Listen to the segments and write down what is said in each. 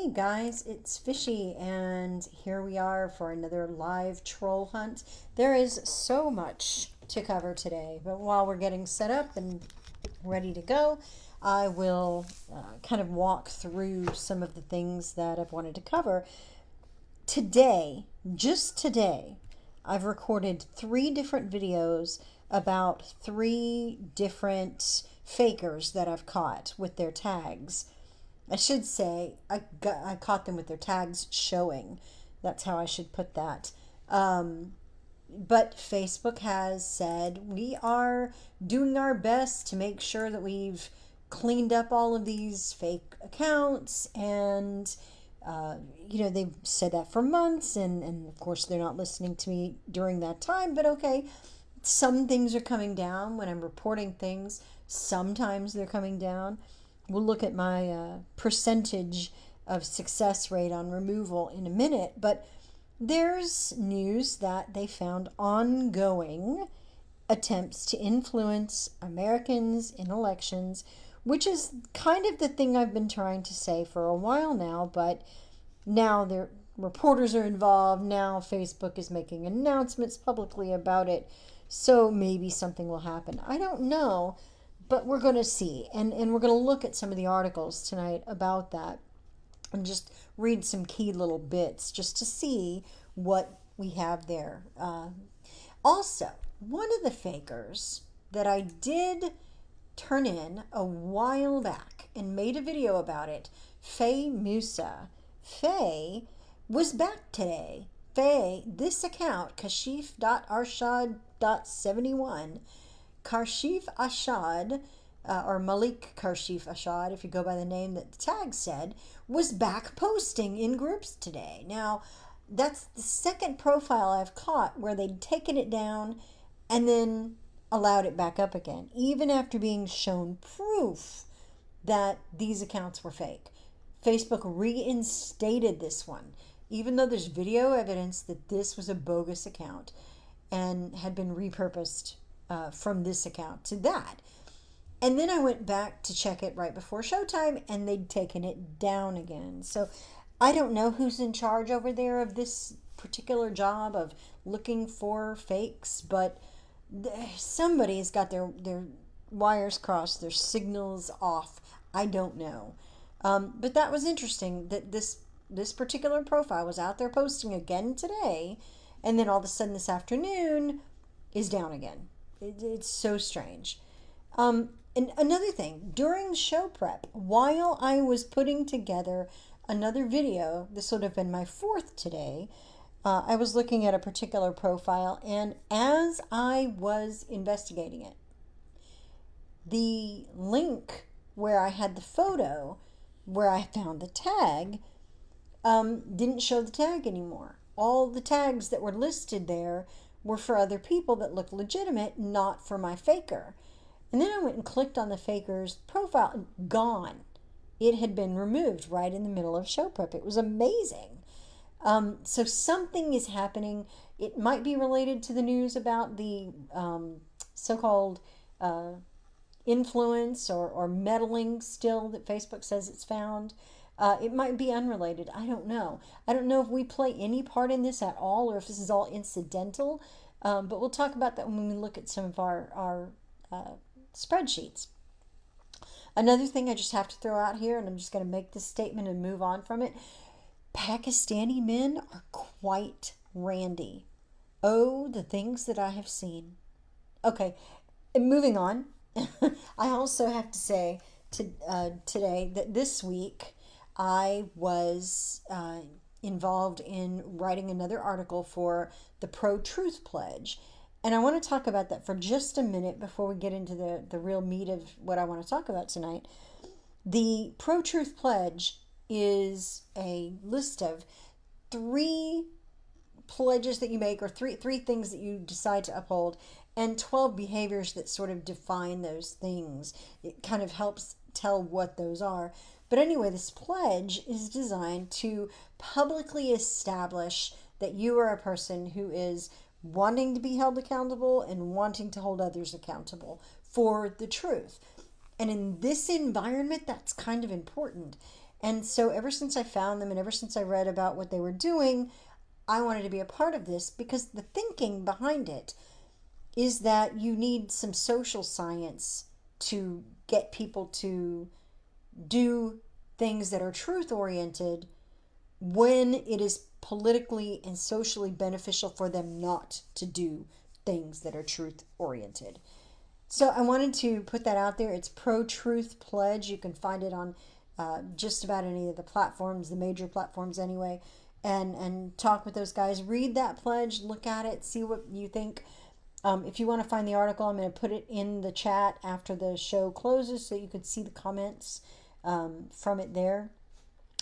Hey guys, it's Fishy, and here we are for another live troll hunt. There is so much to cover today, but while we're getting set up and ready to go, I will kind of walk through some of the things that I've wanted to cover. Today, just today, I've recorded 3 different videos about 3 different fakers that I've caught with their tags. I should say I caught them with their tags showing. That's how I should put that. But Facebook has said we are doing our best to make sure that we've cleaned up all of these fake accounts. And, they've said that for months. And of course, they're not listening to me during that time. But okay, some things are coming down when I'm reporting things. Sometimes they're coming down. We'll look at my percentage of success rate on removal in a minute, but there's news that they found ongoing attempts to influence Americans in elections, which is kind of the thing I've been trying to say for a while now, but now their reporters are involved. Now Facebook is making announcements publicly about it, so maybe something will happen. I don't know. But we're going to see, and we're going to look at some of the articles tonight about that and just read some key little bits just to see what we have there. Also, one of the fakers that I did turn in a while back and made a video about it, Faye Musa. Faye was back today. Faye, this account, kashif.arshad.71, Kashif Ashad, or Malik Kashif Ashad, if you go by the name that the tag said, was back posting in groups today. Now, that's the second profile I've caught where they'd taken it down and then allowed it back up again, even after being shown proof that these accounts were fake. Facebook reinstated this one, even though there's video evidence that this was a bogus account and had been repurposed from this account to that. And then I went back to check it right before showtime and they'd taken it down again. So I don't know who's in charge over there of this particular job of looking for fakes, but somebody's got their wires crossed, their signals off. I don't know. But that was interesting that this particular profile was out there posting again today, and then all of a sudden this afternoon is down again. It's so strange. And another thing, during show prep, while I was putting together another video, this would have been my 4th today, I was looking at a particular profile, and as I was investigating it, the link where I had the photo, where I found the tag, didn't show the tag anymore. All the tags that were listed there were for other people that looked legitimate, not for my faker. And then I went and clicked on the faker's profile. Gone. It had been removed right in the middle of show prep. It was amazing. So something is happening. It might be related to the news about the so-called influence or meddling still that Facebook says it's found. It might be unrelated. I don't know. I don't know if we play any part in this at all or if this is all incidental. But we'll talk about that when we look at some of our spreadsheets. Another thing I just have to throw out here, and I'm just going to make this statement and move on from it. Pakistani men are quite randy. Oh, the things that I have seen. Okay, and moving on. I also have to say today that this week I was involved in writing another article for the Pro-Truth Pledge. And I want to talk about that for just a minute before we get into the real meat of what I want to talk about tonight. The Pro-Truth Pledge is a list of 3 pledges that you make, or three things that you decide to uphold, and 12 behaviors that sort of define those things. It kind of helps tell what those are. But anyway, this pledge is designed to publicly establish that you are a person who is wanting to be held accountable and wanting to hold others accountable for the truth. And in this environment, that's kind of important. And so ever since I found them and ever since I read about what they were doing, I wanted to be a part of this because the thinking behind it is that you need some social science to get people to do things that are truth oriented when it is politically and socially beneficial for them not to do things that are truth oriented. So I wanted to put that out there. It's Pro Truth Pledge. You can find it on just about any of the platforms, the major platforms anyway, and talk with those guys. Read that pledge, look at it, see what you think. If you want to find the article, I'm going to put it in the chat after the show closes so you can see the comments from it there.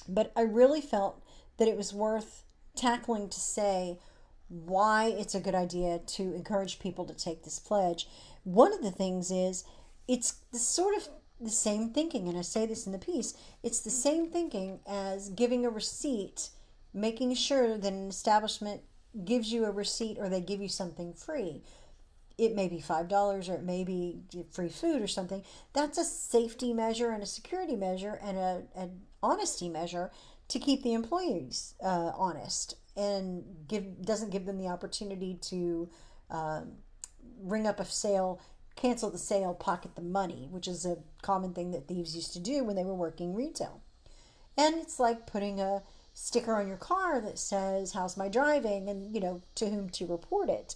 But I really felt that it was worth tackling to say why it's a good idea to encourage people to take this pledge. One of the things is it's sort of the same thinking, and I say this in the piece, it's the same thinking as giving a receipt, making sure that an establishment gives you a receipt or they give you something free. It may be $5 or it may be free food or something. That's a safety measure and a security measure and an honesty measure to keep the employees honest and doesn't give them the opportunity to ring up a sale, cancel the sale, pocket the money, which is a common thing that thieves used to do when they were working retail. And it's like putting a sticker on your car that says, "How's my driving?" and, to whom to report it.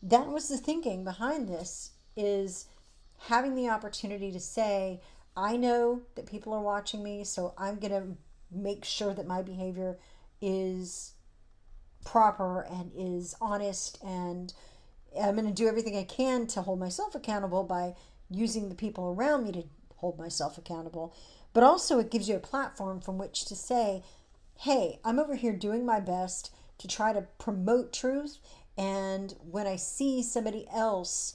That was the thinking behind this, is having the opportunity to say, I know that people are watching me, so I'm going to make sure that my behavior is proper and is honest, and I'm going to do everything I can to hold myself accountable by using the people around me to hold myself accountable. But also it gives you a platform from which to say, hey, I'm over here doing my best to try to promote truth, and when I see somebody else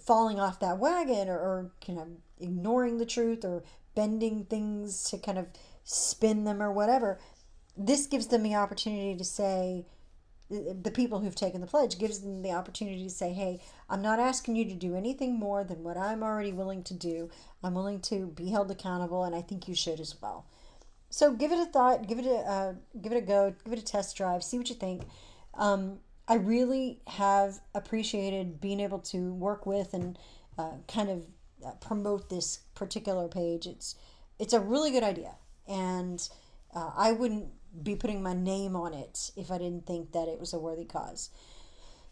falling off that wagon or kind of ignoring the truth or bending things to kind of spin them or whatever, this gives them the opportunity to say, the people who've taken the pledge gives them the opportunity to say, hey, I'm not asking you to do anything more than what I'm already willing to do. I'm willing to be held accountable, and I think you should as well. So give it a thought, give it a go, give it a test drive, see what you think. I really have appreciated being able to work with and kind of promote this particular page. It's a really good idea, and I wouldn't be putting my name on it if I didn't think that it was a worthy cause.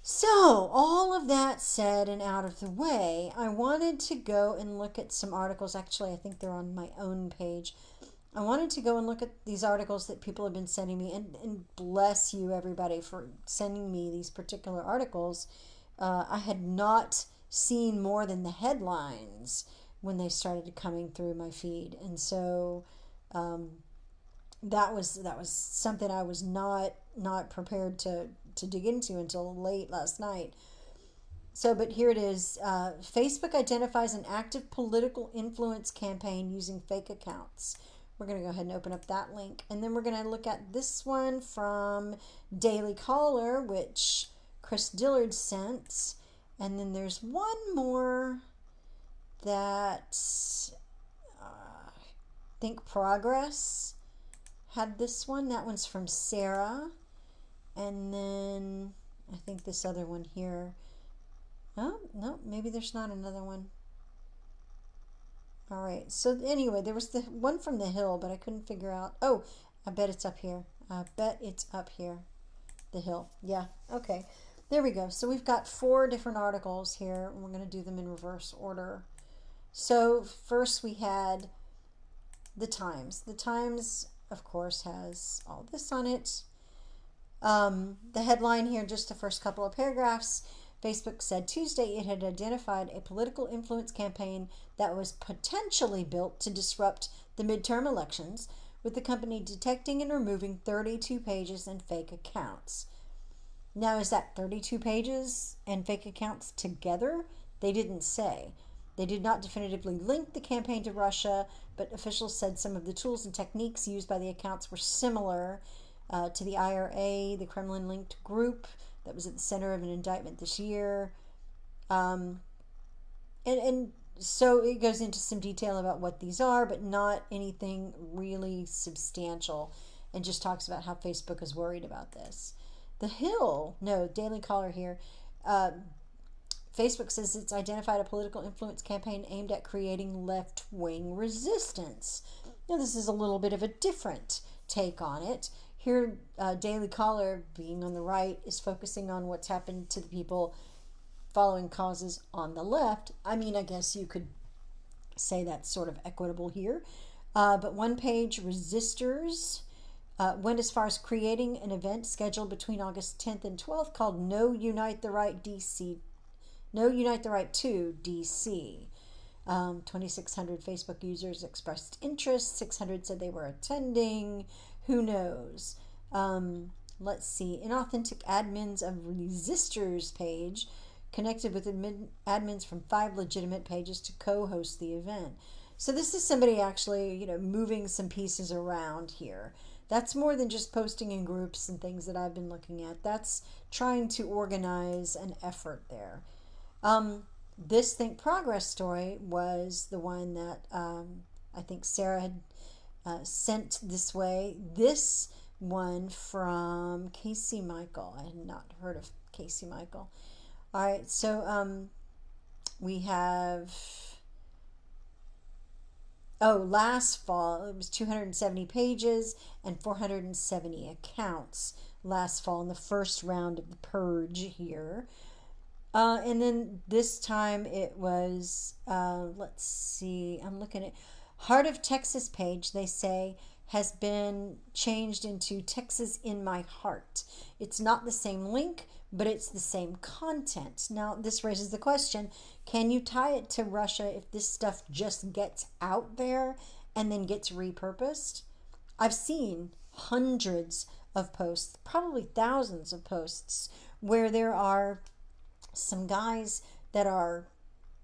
So, all of that said and out of the way, I wanted to go and look at some articles. Actually, I think they're on my own page. I wanted to go and look at these articles that people have been sending me, and bless you, everybody, for sending me these particular articles. I had not seen more than the headlines when they started coming through my feed, and so that was something I was not prepared to dig into until late last night. So, but here it is. Facebook identifies an active political influence campaign using fake accounts. We're going to go ahead and open up that link. And then we're going to look at this one from Daily Caller, which Chris Dillard sent. And then there's one more that I think Progress had this one. That one's from Sarah. And then I think this other one here. Oh, no, maybe there's not another one. All right, so anyway, there was the one from The Hill, but I couldn't figure out. Oh, I bet it's up here. I bet it's up here. The Hill. Yeah, okay. There we go. So we've got 4 different articles here, and we're going to do them in reverse order. So first we had The Times. The Times, of course, has all this on it. The headline here, just the first couple of paragraphs. Facebook said Tuesday it had identified a political influence campaign that was potentially built to disrupt the midterm elections, with the company detecting and removing 32 pages and fake accounts. Now, is that 32 pages and fake accounts together? They didn't say. They did not definitively link the campaign to Russia, but officials said some of the tools and techniques used by the accounts were similar to the IRA, the Kremlin-linked group that was at the center of an indictment this year. And so it goes into some detail about what these are, but not anything really substantial, and just talks about how Facebook is worried about this. The Hill, no, Daily Caller here. Uh, Facebook says it's identified a political influence campaign aimed at creating left wing resistance. Now, this is a little bit of a different take on it. Here, Daily Caller, being on the right, is focusing on what's happened to the people following causes on the left. I mean, I guess you could say that's sort of equitable here. But one page, resistors went as far as creating an event scheduled between August 10th and 12th called No Unite the Right DC. No Unite the Right to DC. 2,600 Facebook users expressed interest. 600 said they were attending. Who knows? Let's see. Inauthentic admins of Resistors page connected with admins from 5 legitimate pages to co-host the event. So this is somebody actually, moving some pieces around here. That's more than just posting in groups and things that I've been looking at. That's trying to organize an effort there. This Think Progress story was the one that I think Sarah had sent this way. This one from Casey Michael. I had not heard of Casey Michael. All right, so we have, last fall it was 270 pages and 470 accounts last fall in the first round of the purge here. And then this time it was, let's see, I'm looking at Heart of Texas page, they say, has been changed into Texas in My Heart. It's not the same link, but it's the same content. Now, this raises the question, can you tie it to Russia if this stuff just gets out there and then gets repurposed? I've seen hundreds of posts, probably thousands of posts, where there are some guys that are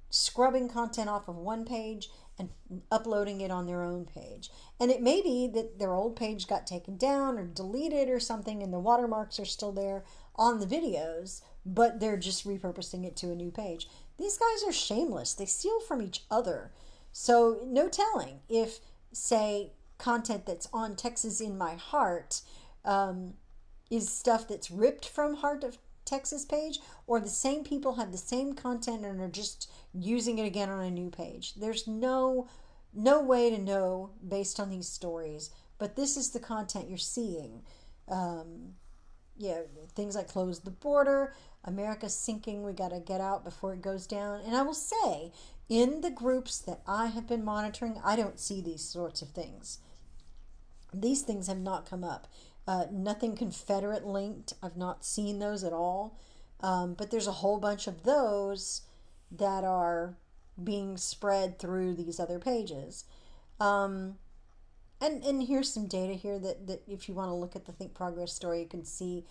scrubbing content off of one page and uploading it on their own page. And it may be that their old page got taken down or deleted or something, and the watermarks are still there on the videos, but they're just repurposing it to a new page. These guys are shameless. They steal from each other. So no telling if, say, content that's on Texas in My Heart is stuff that's ripped from Heart of Texas page, or the same people have the same content and are just using it again on a new page. There's no way to know based on these stories, but this is the content you're seeing. Things like close the border, America's sinking, we got to get out before it goes down. And I will say, in the groups that I have been monitoring, I don't see these sorts of things. These things have not come up. Nothing Confederate linked. I've not seen those at all. But there's a whole bunch of those that are being spread through these other pages. And here's some data here that if you want to look at the Think Progress story, you can see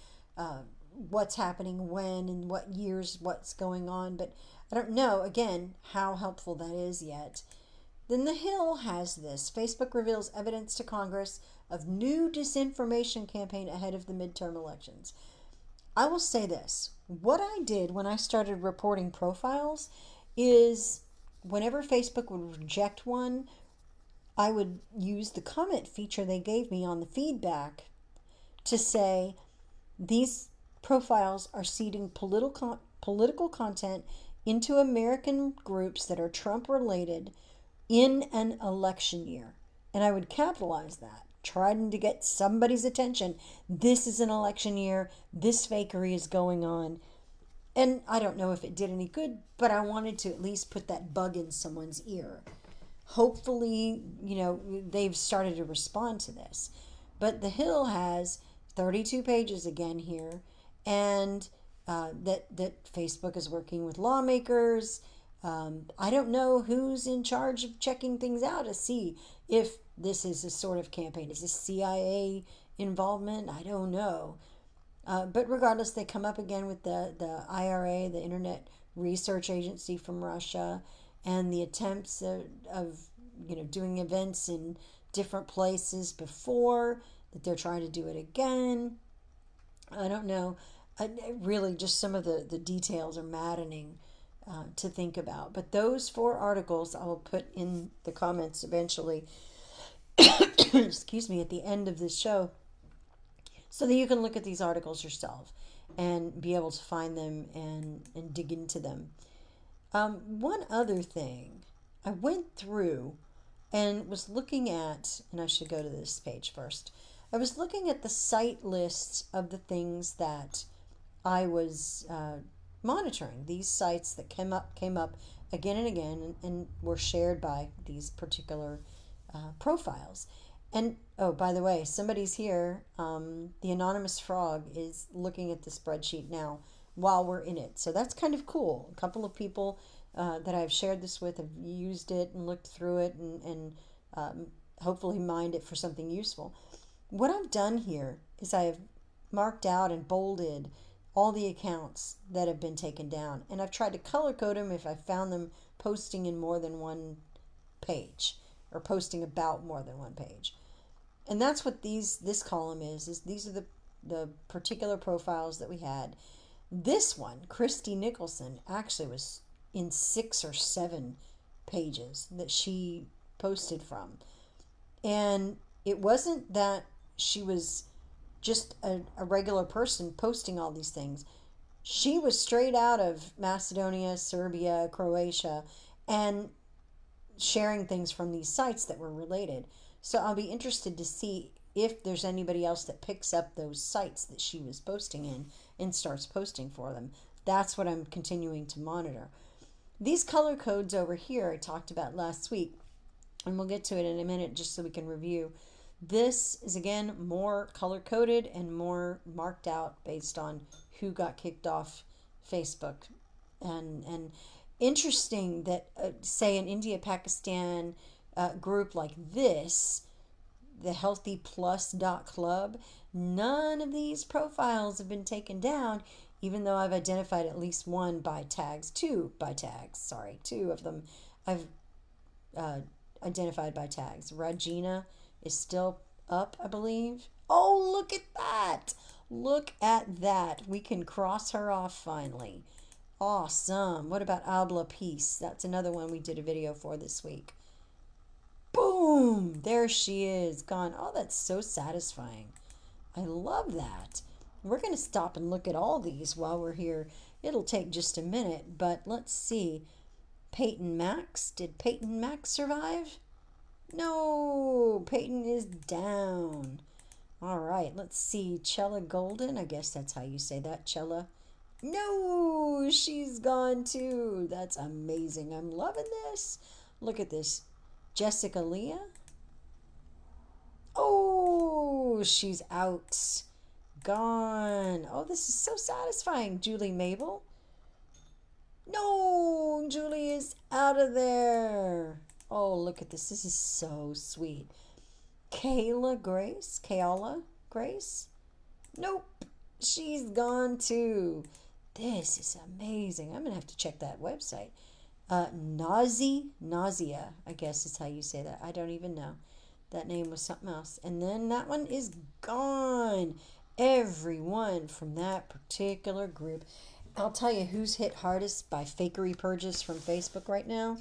what's happening when and what years what's going on. But I don't know, again, how helpful that is yet. Then The Hill has this. Facebook reveals evidence to Congress of new disinformation campaign ahead of the midterm elections. I will say this. What I did when I started reporting profiles is whenever Facebook would reject one, I would use the comment feature they gave me on the feedback to say these profiles are seeding political content into American groups that are Trump related in an election year. And I would capitalize that, trying to get somebody's attention. This is an election year. This fakery is going on. And I don't know if it did any good, but I wanted to at least put that bug in someone's ear. Hopefully, they've started to respond to this. But The Hill has 32 pages again here, and that Facebook is working with lawmakers. I don't know who's in charge of checking things out to see if this is a sort of campaign. Is this CIA involvement? I don't know. But regardless, they come up again with the IRA, the Internet Research Agency from Russia, and the attempts of doing events in different places before, that they're trying to do it again. I don't know. Really, just some of the details are maddening. to think about. But those 4 articles I will put in the comments eventually, excuse me, at the end of this show, so that you can look at these articles yourself and be able to find them and dig into them. One other thing, I went through and was looking at, and I should go to this page first. I was looking at the site lists of the things that I was monitoring. These sites that came up again and again, and were shared by these particular profiles. And oh, by the way, somebody's here. The anonymous frog is looking at the spreadsheet now while we're in it. So that's kind of cool. A couple of people that I've shared this with have used it and looked through it and hopefully mined it for something useful. What I've done here is I have marked out and bolded all the accounts that have been taken down. And I've tried to color code them if I found them posting in more than one page or posting about more than one page. And that's what this column is these are the particular profiles that we had. This one, Christy Nicholson, actually was in 6 or 7 pages that she posted from. And it wasn't that she was just a regular person posting all these things. She was straight out of Macedonia, Serbia, Croatia, and sharing things from these sites that were related. So I'll be interested to see if there's anybody else that picks up those sites that she was posting in and starts posting for them. That's what I'm continuing to monitor. These color codes over here I talked about last week, and we'll get to it in a minute just so we can review. This is, again, more color-coded and more marked out based on who got kicked off Facebook. And interesting that, say, an India-Pakistan group like this, the healthyplus.club, none of these profiles have been taken down, even though I've identified at least two of them I've identified by tags. Regina is still up, I believe. Oh, look at that. Look at that. We can cross her off finally. Awesome. What about Abla Peace? That's another one we did a video for this week. Boom. There she is. Gone. Oh, that's so satisfying. I love that. We're going to stop and look at all these while we're here. It'll take just a minute, but let's see. Peyton Max. Did Peyton Max survive? No, Peyton is down. All right, let's see. Chella Golden, I guess that's how you say that, Chella. No, she's gone too. That's amazing. I'm loving this. Look at this. Jessica Leah. Oh, she's out. Gone. Oh, this is so satisfying. Julie Mabel. No, Julie is out of there. Oh, look at this. This is so sweet. Kayla Grace? Nope. She's gone too. This is amazing. I'm going to have to check that website. Nausea, I guess is how you say that. I don't even know. That name was something else. And then that one is gone. Everyone from that particular group. I'll tell you who's hit hardest by fakery purges from Facebook right now.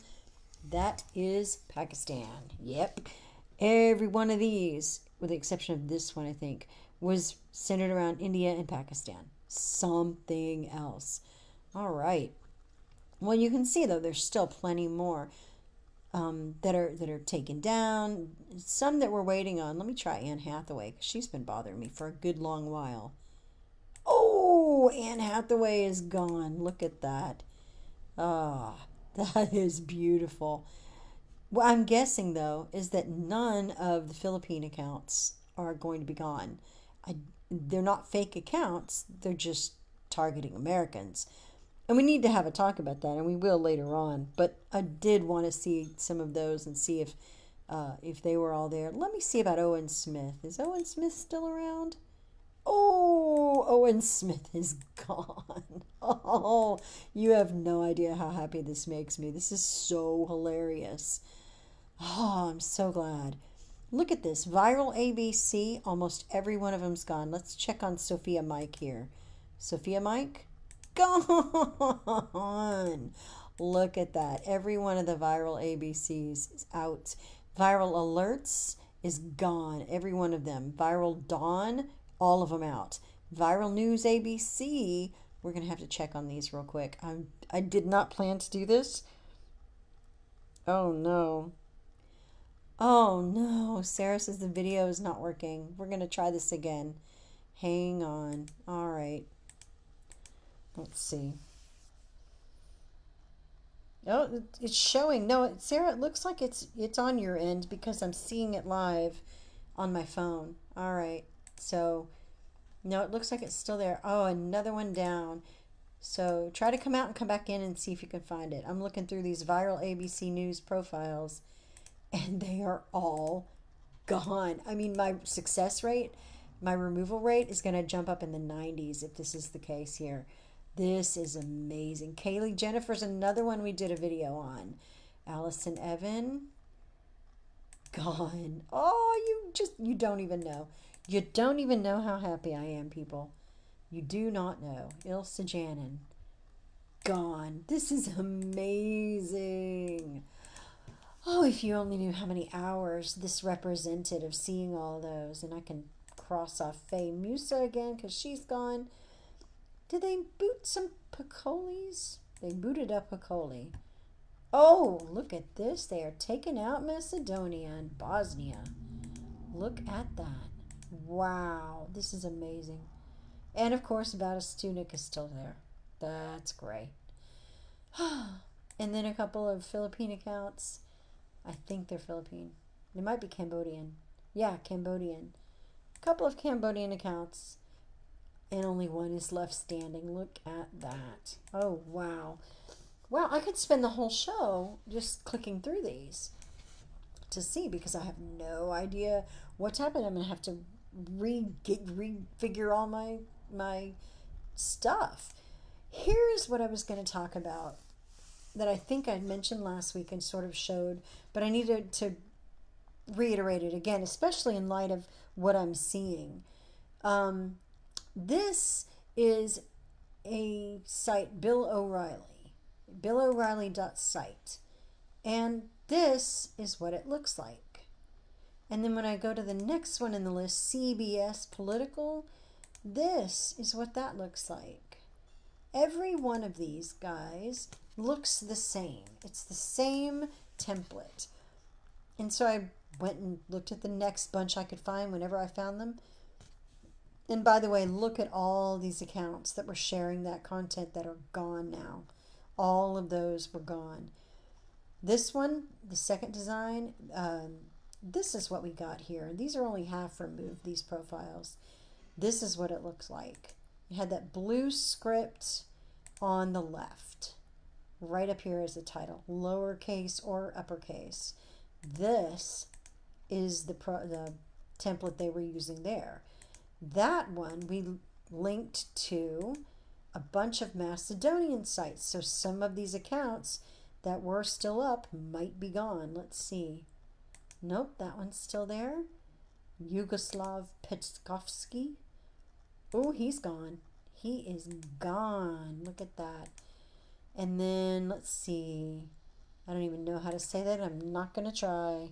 That is Pakistan. Yep. Every one of these, with the exception of this one, I think, was centered around India and Pakistan. Something else. All right. Well, you can see, though, there's still plenty more that are taken down. Some that we're waiting on. Let me try Anne Hathaway, because she's been bothering me for a good long while. Oh, Anne Hathaway is gone. Look at that. Ah. That is beautiful. What I'm guessing, though, is that none of the Philippine accounts are going to be gone. They're not fake accounts. They're just targeting Americans. And we need to have a talk about that, and we will later on. But I did want to see some of those and see if they were all there. Let me see about Owen Smith. Is Owen Smith still around? Oh, Owen Smith is gone. Oh, you have no idea how happy this makes me. This is so hilarious. Oh, I'm so glad. Look at this. Viral ABC. Almost every one of them's gone. Let's check on Sophia Mike here. Sophia Mike? gone. Look at that. Every one of the viral ABCs is out. Viral alerts is gone. Every one of them. Viral dawn, all of them out. Viral news ABC. We're going to have to check on these real quick. I did not plan to do this. Oh no. Oh no. Sarah says the video is not working. We're going to try this again. Hang on. All right. Let's see. Oh, it's showing. No, Sarah, it looks like it's on your end because I'm seeing it live on my phone. All right. So, no, it looks like it's still there. Oh, another one down. So, try to come out and come back in and see if you can find it. I'm looking through these viral ABC News profiles and they are all gone. I mean, my success rate, my removal rate is going to jump up in the 90s if this is the case here. This is amazing. Kaylee Jennifer's another one we did a video on. Allison Evan, gone. Oh, you don't even know. You don't even know how happy I am, people. You do not know. Ilse Janin, gone. This is amazing. Oh, if you only knew how many hours this represented of seeing all those. And I can cross off Faye Musa again because she's gone. Did they boot some Picolis? They booted up Picoli. Oh, look at this. They are taking out Macedonia and Bosnia. Look at that. Wow. This is amazing. And of course, Batistunic is still there. That's great. And then a couple of Philippine accounts. I think they're Philippine. They might be Cambodian. Yeah, Cambodian. A couple of Cambodian accounts. And only one is left standing. Look at that. Oh, wow. Wow, I could spend the whole show just clicking through these to see because I have no idea what's happened. I'm going to have to refigure all my stuff. Here's what I was going to talk about that I think I mentioned last week and sort of showed, but I needed to reiterate it again, especially in light of what I'm seeing. This is a site, Bill O'Reilly, BillO'Reilly.site. And this is what it looks like. And then when I go to the next one in the list, CBS Political, this is what that looks like. Every one of these guys looks the same. It's the same template. And so I went and looked at the next bunch I could find whenever I found them. And by the way, look at all these accounts that were sharing that content that are gone now. All of those were gone. This one, the second design, this is what we got here. These are only half removed, these profiles. This is what it looks like. You had that blue script on the left. Right up here is the title, lowercase or uppercase. This is the template they were using there. That one we linked to a bunch of Macedonian sites. So some of these accounts that were still up might be gone. Let's see. Nope, that one's still there. Yugoslav Petskovsky. Oh, he's gone. He is gone. Look at that. And then let's see. I don't even know how to say that. I'm not going to try.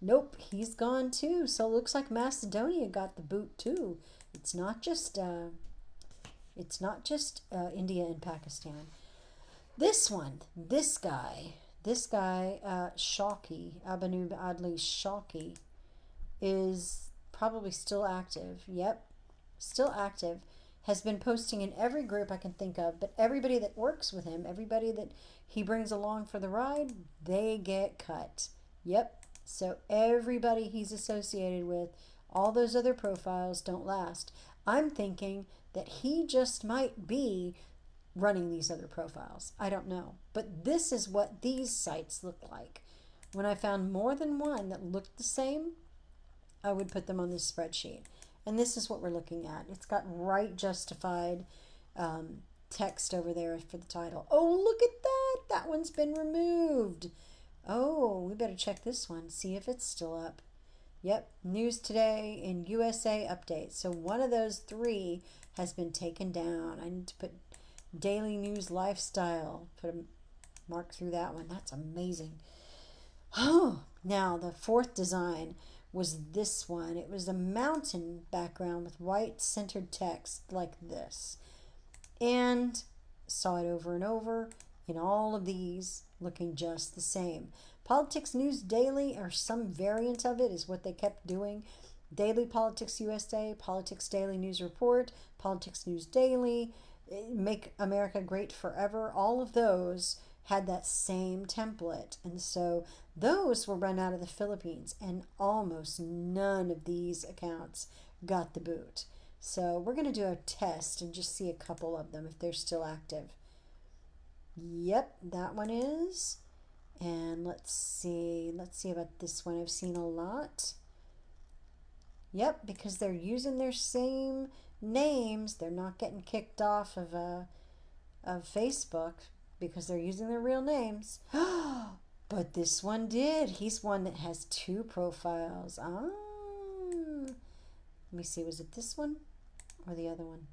Nope, he's gone too. So it looks like Macedonia got the boot too. It's not just India and Pakistan. This one, this guy, Shawky, Abanub Adli Shawky, is probably still active. Yep, still active. Has been posting in every group I can think of, but everybody that works with him, everybody that he brings along for the ride, they get cut. Yep. So everybody he's associated with, all those other profiles don't last. I'm thinking that he just might be running these other profiles. I don't know. But this is what these sites look like. When I found more than one that looked the same, I would put them on this spreadsheet. And this is what we're looking at. It's got right justified text over there for the title. Oh, look at that. That one's been removed. Oh, we better check this one, see if it's still up. Yep, News Today and USA Update. So one of those three has been taken down. I need to put Daily News Lifestyle. Put a mark through that one. That's amazing. Oh, now the fourth design was this one. It was a mountain background with white centered text like this. And saw it over and over in all of these looking just the same. Politics News Daily, or some variant of it, is what they kept doing. Daily Politics USA, Politics Daily News Report, Politics News Daily, Make America Great Forever. All of those had that same template. And so those were run out of the Philippines, and almost none of these accounts got the boot. So we're going to do a test and just see a couple of them if they're still active. Yep, that one is. And let's see about this one. I've seen a lot. Yep, because they're using their same names. They're not getting kicked off of Facebook because they're using their real names. But this one did. He's one that has two profiles. Let me see. Was it this one or the other one?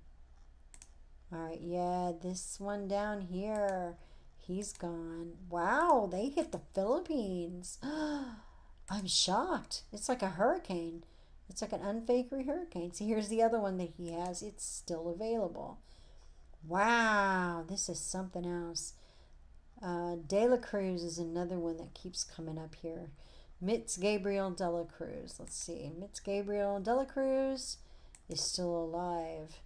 All right, yeah, this one down here. He's gone. Wow, they hit the Philippines. I'm shocked. It's like a hurricane. It's like an unfakery hurricane. See, here's the other one that he has. It's still available. Wow, this is something else. De La Cruz is another one that keeps coming up here. Mitz Gabriel De La Cruz. Let's see. Mitz Gabriel De La Cruz is still alive.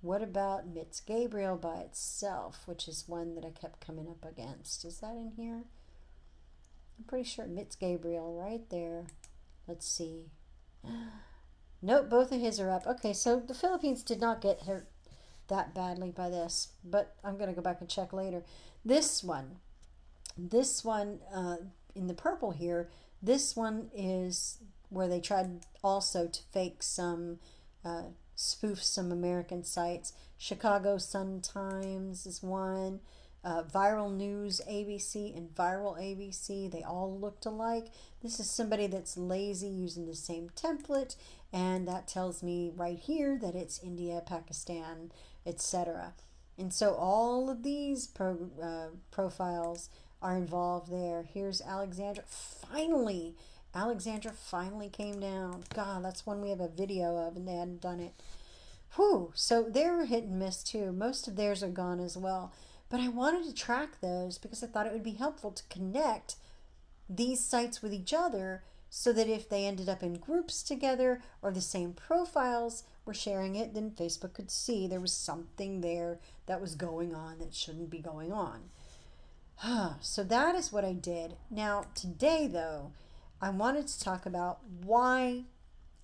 What about Mitz Gabriel by itself, which is one that I kept coming up against? Is that in here? I'm pretty sure Mitz Gabriel right there. Let's see. Nope, both of his are up. Okay, so the Philippines did not get hurt that badly by this, but I'm going to go back and check later. This one in the purple here, this one is where they tried also to fake some, spoof some American sites. Chicago Sun-Times is one. Viral News ABC and Viral ABC, they all looked alike. This is somebody that's lazy using the same template, and that tells me right here that it's India, Pakistan, etc. And so all of these profiles are involved there. Here's Alexandra. Finally, Alexandra finally came down. God, that's one we have a video of, and they hadn't done it. Whew, so they're hit and miss too. Most of theirs are gone as well. But I wanted to track those because I thought it would be helpful to connect these sites with each other so that if they ended up in groups together or the same profiles were sharing it, then Facebook could see there was something there that was going on that shouldn't be going on. So that is what I did. Now, today, though, I wanted to talk about why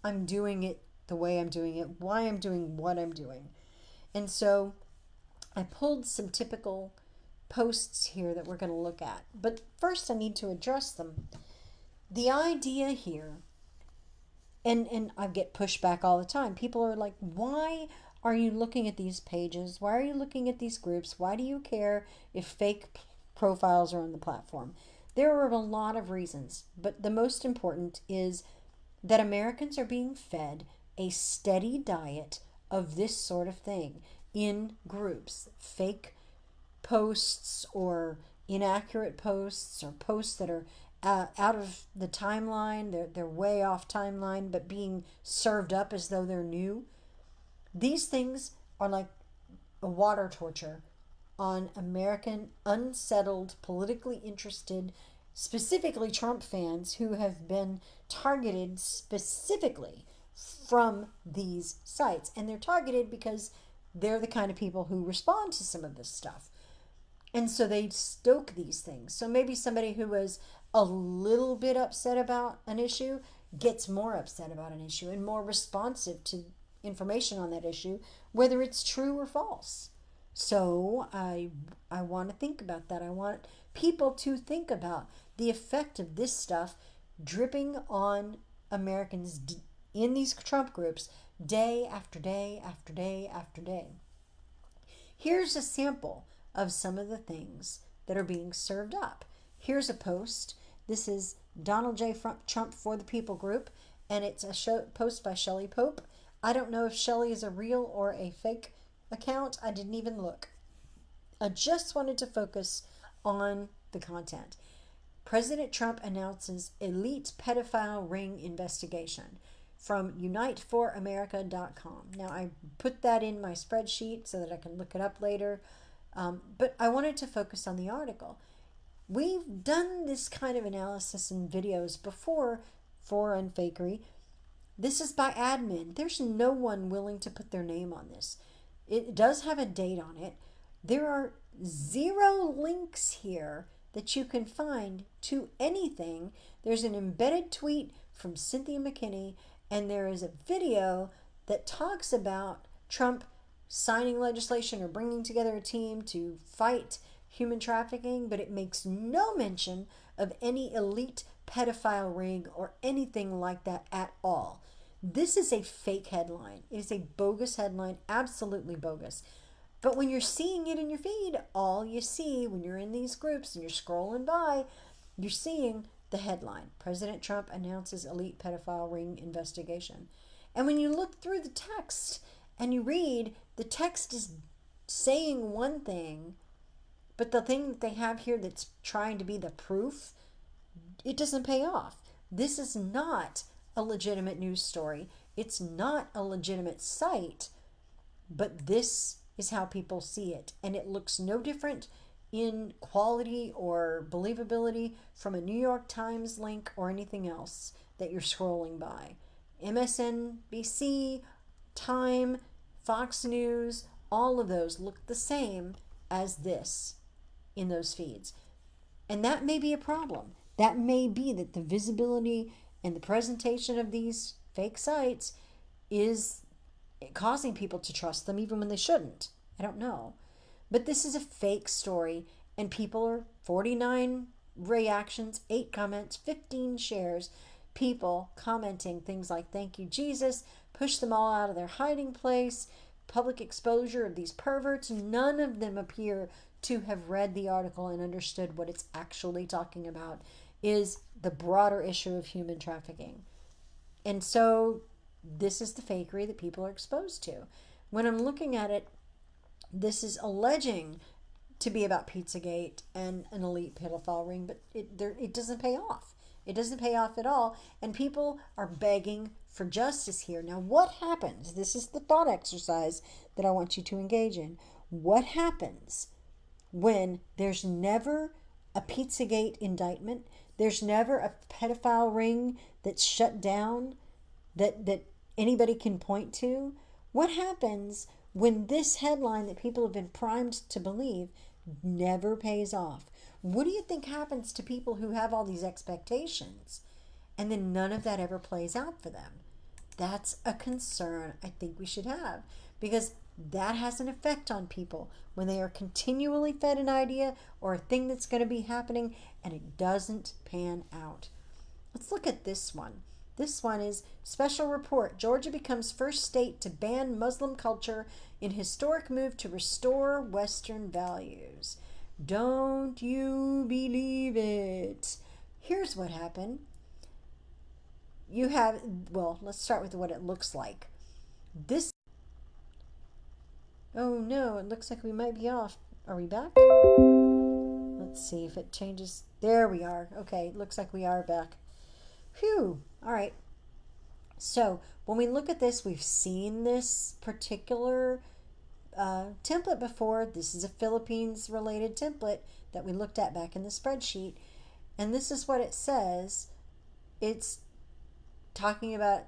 I'm doing it the way I'm doing it, why I'm doing what I'm doing. And so I pulled some typical posts here that we're going to look at. But first I need to address them. The idea here, and I get pushback all the time. People are like, why are you looking at these pages? Why are you looking at these groups? Why do you care if fake profiles are on the platform? There are a lot of reasons, but the most important is that Americans are being fed a steady diet of this sort of thing in groups. Fake posts or inaccurate posts or posts that are out of the timeline. They're way off timeline, but being served up as though they're new. These things are like a water torture on American unsettled, politically interested, specifically Trump fans who have been targeted specifically from these sites. And they're targeted because they're the kind of people who respond to some of this stuff. And so they stoke these things. So maybe somebody who was a little bit upset about an issue gets more upset about an issue and more responsive to information on that issue, whether it's true or false. So I want to think about that. I want people to think about the effect of this stuff dripping on Americans in these Trump groups day after day after day after day. Here's a sample of some of the things that are being served up. Here's a post. This is Donald J. Trump for the People group, and it's a post by Shelley Pope. I don't know if Shelley is a real or a fake account. I didn't even look. I just wanted to focus on the content. President Trump announces elite pedophile ring investigation from uniteforamerica.com. Now, I put that in my spreadsheet so that I can look it up later, but I wanted to focus on the article. We've done this kind of analysis in videos before for Unfakery. This is by admin. There's no one willing to put their name on this. It does have a date on it. There are 0 links here that you can find to anything. There's an embedded tweet from Cynthia McKinney, and there is a video that talks about Trump signing legislation or bringing together a team to fight human trafficking, but it makes no mention of any elite pedophile ring or anything like that at all. This is a fake headline. It is a bogus headline, absolutely bogus. But when you're seeing it in your feed, all you see when you're in these groups and you're scrolling by, you're seeing the headline. President Trump announces elite pedophile ring investigation. And when you look through the text and you read, the text is saying one thing, but the thing that they have here that's trying to be the proof, it doesn't pay off. This is not a legitimate news story. It's not a legitimate site, but this is how people see it. And it looks no different in quality or believability from a New York Times link or anything else that you're scrolling by. MSNBC, Time, Fox News, all of those look the same as this in those feeds. And that may be a problem. That may be that the visibility and the presentation of these fake sites is causing people to trust them even when they shouldn't. I don't know. But this is a fake story, and people are 49 reactions, 8 comments, 15 shares, people commenting things like, "Thank you, Jesus," push them all out of their hiding place, public exposure of these perverts. None of them appear to have read the article and understood what it's actually talking about is the broader issue of human trafficking. And so this is the fakery that people are exposed to. When I'm looking at it, this is alleging to be about Pizzagate and an elite pedophile ring, but it doesn't pay off. It doesn't pay off at all, and people are begging for justice here. Now, what happens? This is the thought exercise that I want you to engage in. What happens when there's never a Pizzagate indictment? There's never a pedophile ring that's shut down that anybody can point to? What happens when this headline that people have been primed to believe never pays off? What do you think happens to people who have all these expectations and then none of that ever plays out for them? That's a concern I think we should have, because that has an effect on people when they are continually fed an idea or a thing that's going to be happening and it doesn't pan out. Let's look at this one. This one is special report. Georgia becomes first state to ban Muslim culture in historic move to restore Western values. Don't you believe it? Here's what happened. You have, well, let's start with what it looks like. This, oh no, it looks like we might be off. Are we back? Let's see if it changes. There we are. Okay, looks like we are back. Phew. All right. So when we look at this, we've seen this particular template before. This is a Philippines related template that we looked at back in the spreadsheet. And this is what it says. It's talking about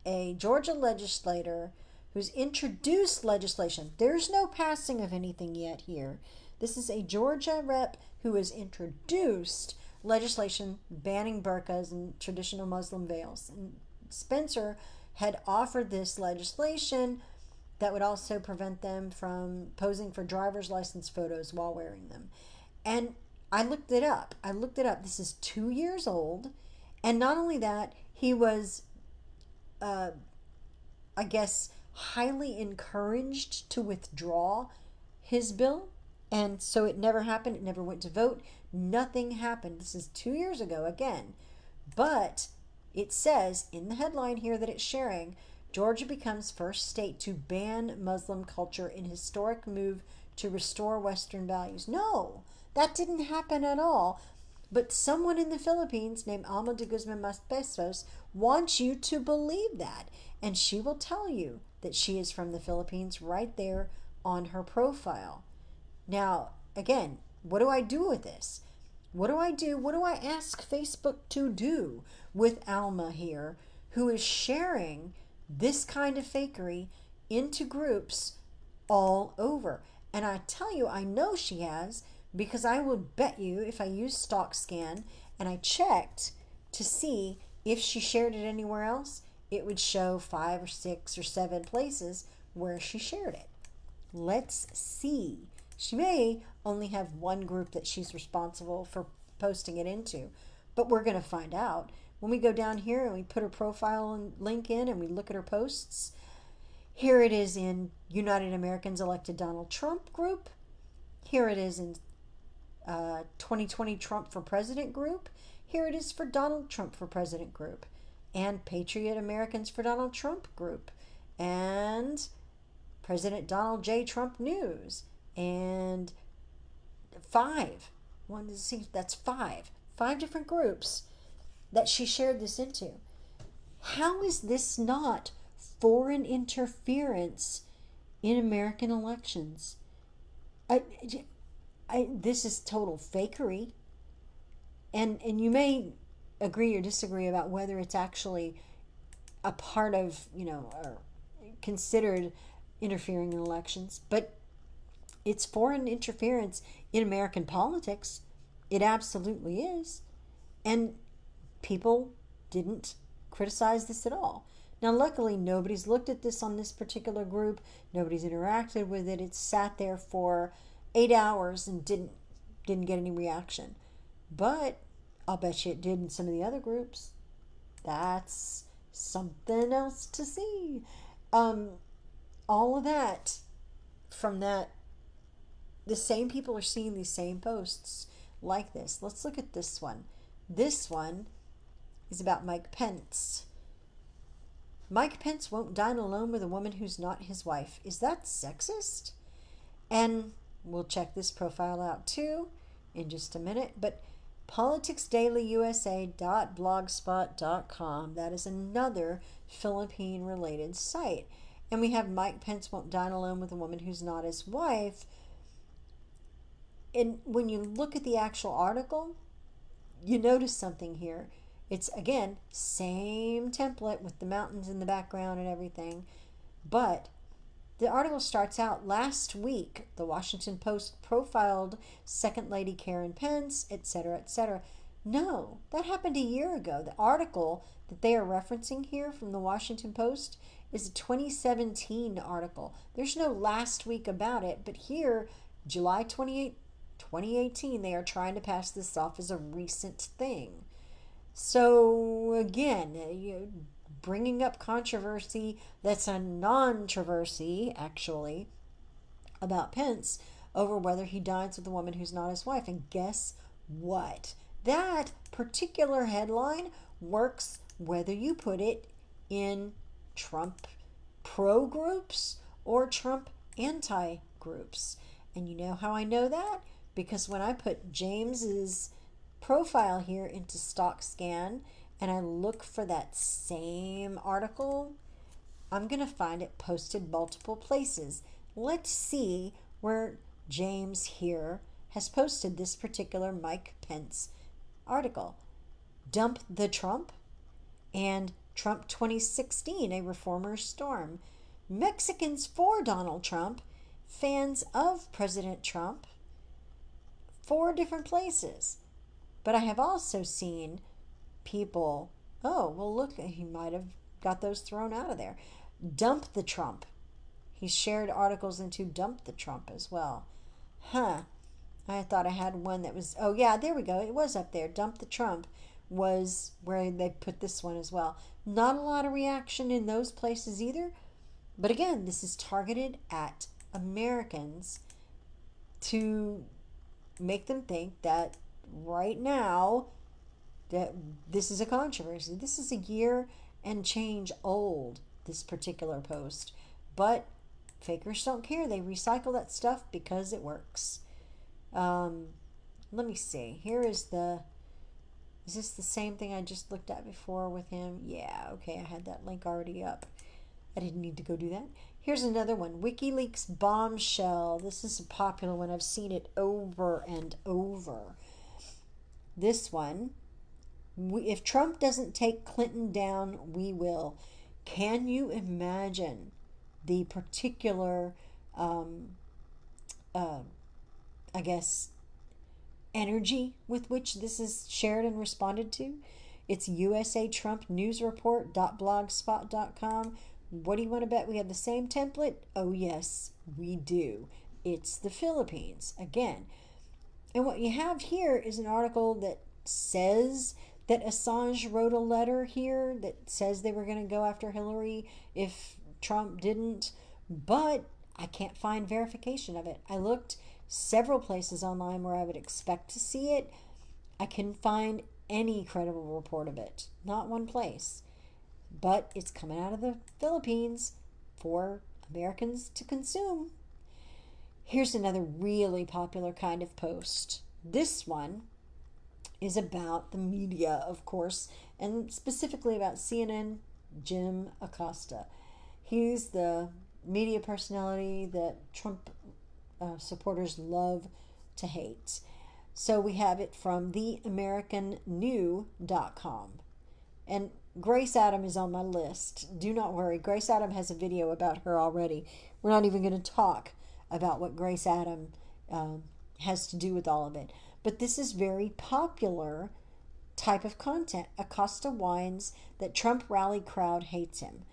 a Georgia legislator who's introduced legislation. There's no passing of anything yet here. This is a Georgia rep who has introduced legislation banning burqas and traditional Muslim veils. And Spencer had offered this legislation that would also prevent them from posing for driver's license photos while wearing them. And I looked it up. This is 2 years old. And not only that, he was, I guess, highly encouraged to withdraw his bill. And so it never happened. It never went to vote. Nothing happened. This is 2 years ago again. But it says in the headline here that it's sharing, Georgia becomes first state to ban Muslim culture in historic move to restore Western values. No, that didn't happen at all. But someone in the Philippines named Alma de Guzman Maspesos wants you to believe that. And she will tell you that she is from the Philippines right there on her profile. Now, again, what do I do with this? What do I do? What do I ask Facebook to do with Alma here, who is sharing this kind of fakery into groups all over? And I tell you, I know she has, because I would bet you if I used StockScan and I checked to see if she shared it anywhere else, it would show 5 or 6 or 7 places where she shared it. Let's see. She may only have one group that she's responsible for posting it into, but we're going to find out. When we go down here and we put her profile and link in and we look at her posts, here it is in United Americans Elected Donald Trump group. Here it is in 2020 Trump for President group. Here it is for Donald Trump for President group. And Patriot Americans for Donald Trump group. And President Donald J. Trump News. And 5. That's 5. 5 different groups that she shared this into. How is this not foreign interference in American elections? This is total fakery. And you may agree or disagree about whether it's actually a part of, or considered interfering in elections, but it's foreign interference in American politics. It absolutely is. And people didn't criticize this at all. Now, luckily, nobody's looked at this on this particular group. Nobody's interacted with it. It sat there for 8 hours and didn't get any reaction. But I'll bet you it did in some of the other groups. That's something else to see. All of that, from that, the same people are seeing these same posts like this. Let's look at this one. This one is about Mike Pence. Mike Pence won't dine alone with a woman who's not his wife. Is that sexist? And we'll check this profile out too in just a minute. But politicsdailyusa.blogspot.com, that is another Philippine-related site. And we have Mike Pence won't dine alone with a woman who's not his wife. And when you look at the actual article, you notice something here. It's, again, same template with the mountains in the background and everything. But the article starts out, last week, the Washington Post profiled Second Lady Karen Pence, etc., etc. No, that happened a year ago. The article that they are referencing here from the Washington Post is a 2017 article. There's no last week about it, but here, July 28, 2018, they are trying to pass this off as a recent thing. So, again, bringing up controversy that's a non-controversy, actually, about Pence over whether he dines with a woman who's not his wife. And guess what? That particular headline works whether you put it in Trump pro groups or Trump anti groups. And you know how I know that? Because when I put James's profile here into StockScan and I look for that same article, I'm going to find it posted multiple places. Let's see where James here has posted this particular Mike Pence article. Dump the Trump and Trump 2016, a reformer's storm. Mexicans for Donald Trump, fans of President Trump, 4 different places. But I have also seen people, oh, well, look, he might have got those thrown out of there. Dump the Trump. He shared articles into Dump the Trump as well. I thought I had one that was, oh yeah, there we go. It was up there. Dump the Trump was where they put this one as well. Not a lot of reaction in those places either. But again, this is targeted at Americans to make them think that right now that this is a controversy. This is a year and change old, this particular post. But fakers don't care. They recycle that stuff because it works. Let me see. Here is the. Is this the same thing I just looked at before with him? Yeah, okay, I had that link already up. I didn't need to go do that. Here's another one. WikiLeaks bombshell. This is a popular one. I've seen it over and over. This one. If Trump doesn't take Clinton down, we will. Can you imagine the particular, I guess, energy with which this is shared and responded to? It's usatrumpnewsreport.blogspot.com. What do you want to bet we have the same template? Oh, yes, we do. It's the Philippines. Again. And what you have here is an article that says that Assange wrote a letter here that says they were going to go after Hillary if Trump didn't. But I can't find verification of it. I looked several places online where I would expect to see it. I couldn't find any credible report of it. Not one place. But it's coming out of the Philippines for Americans to consume. Here's another really popular kind of post. This one is about the media, of course, and specifically about CNN, Jim Acosta. He's the media personality that Trump supporters love to hate. So we have it from theamericannew.com. And Grace Adam is on my list. Do not worry. Grace Adam has a video about her already. We're not even going to talk about what Grace Adam has to do with all of it. But this is very popular type of content. Acosta whines that Trump rally crowd hates him.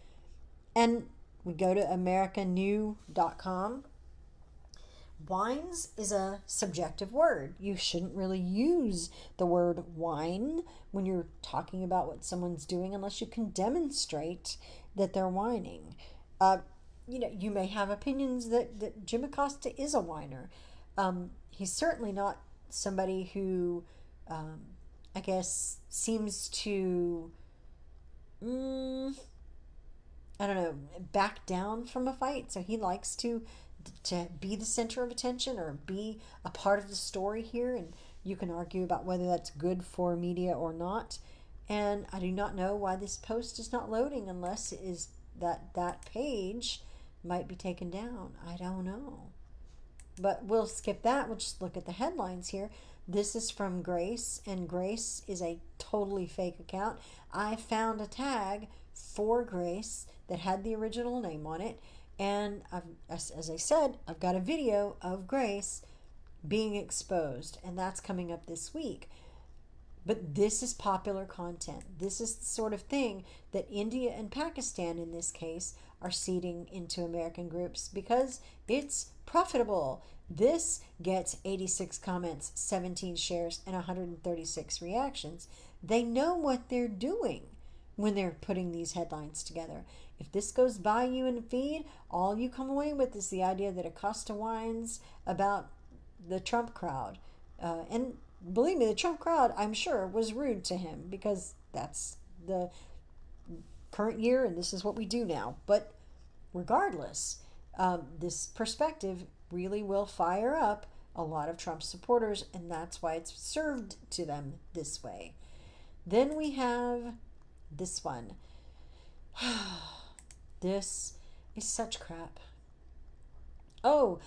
And we go to americanew.com. Whines is a subjective word. You shouldn't really use the word whine when you're talking about what someone's doing unless you can demonstrate that they're whining. You may have opinions that Jim Acosta is a whiner. He's certainly not somebody who, I guess, seems to, back down from a fight. So he likes to be the center of attention or be a part of the story here. And you can argue about whether that's good for media or not. And I do not know why this post is not loading unless it is that page might be taken down. I don't know. But we'll skip that. We'll just look at the headlines here. This is from Grace, and Grace is a totally fake account. I found a tag for Grace that had the original name on it, and as I said, I've got a video of Grace being exposed, and that's coming up this week. But this is popular content. This is the sort of thing that India and Pakistan, in this case, are seeding into American groups because it's profitable. This gets 86 comments, 17 shares, and 136 reactions. They know what they're doing when they're putting these headlines together. If this goes by you in the feed, all you come away with is the idea that Acosta whines about the Trump crowd. And believe me, the Trump crowd, I'm sure, was rude to him because that's the current year and this is what we do now. But regardless, this perspective really will fire up a lot of Trump supporters, and that's why it's served to them this way. Then we have this one. This is such crap. Oh,